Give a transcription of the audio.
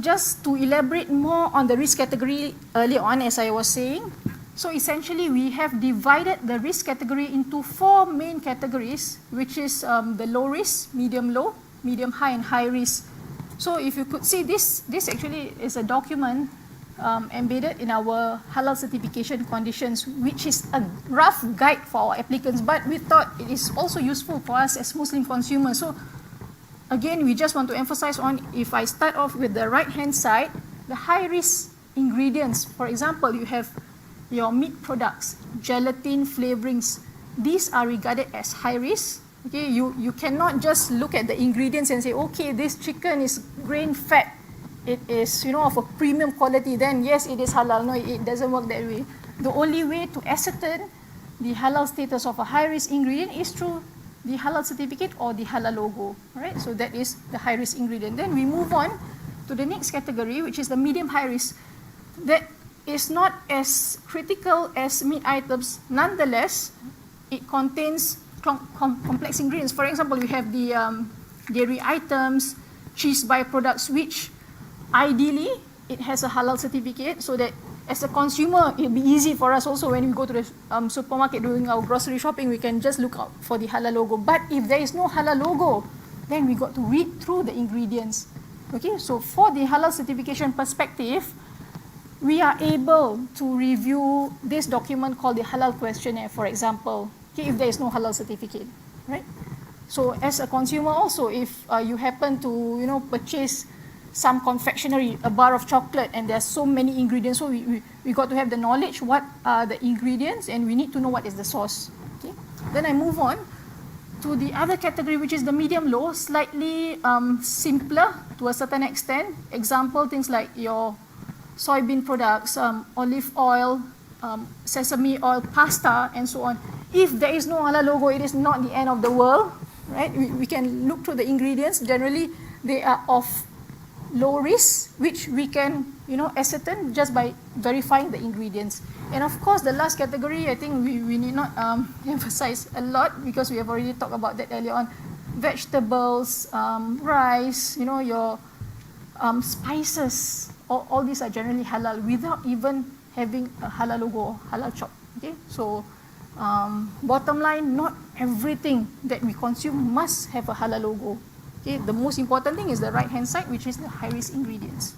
just to elaborate more on the risk category early on, as I was saying, so essentially we have divided the risk category into 4 main categories, which is the low risk, medium low, medium high, and high risk. So if you could see this actually is a document embedded in our halal certification conditions, which is a rough guide for our applicants, but we thought it is also useful for us as Muslim consumers. So again, we just want to emphasize on, if I start off with the right-hand side, the high-risk ingredients. For example, you have your meat products, gelatin, flavorings. These are regarded as high-risk. Okay, you cannot just look at the ingredients and say, okay, this chicken is grain-fed. It is, of a premium quality, then yes, it is halal. No, it doesn't work that way. The only way to ascertain the halal status of a high-risk ingredient is through the halal certificate or the halal logo, right? So that is the high-risk ingredient. Then we move on to the next category, which is the medium high risk. That is not as critical as meat items. Nonetheless, it contains complex ingredients. For example, we have the dairy items, cheese byproducts, which ideally it has a halal certificate, so that as a consumer, it'll be easy for us also when we go to the supermarket doing our grocery shopping, we can just look out for the halal logo. But if there is no halal logo, then we got to read through the ingredients. Okay, so for the halal certification perspective, we are able to review this document called the halal questionnaire, for example, okay, if there is no halal certificate, right? So as a consumer also, if you happen to, purchase some confectionery, a bar of chocolate, and there are so many ingredients, so we got to have the knowledge what are the ingredients, and we need to know what is the source. Okay? Then I move on to the other category, which is the medium low, slightly simpler to a certain extent. Example, things like your soybean products, olive oil, sesame oil, pasta, and so on. If there is no halal logo, it is not the end of the world, right? We can look through the ingredients. Generally, they are of low risk, which we can, ascertain just by verifying the ingredients. And of course, the last category, I think we need not emphasize a lot, because we have already talked about that earlier on. Vegetables, rice, your spices, all these are generally halal without even having a halal logo or halal shop. Okay, so bottom line, not everything that we consume must have a halal logo. Okay, the most important thing is the right-hand side, which is the high-risk ingredients.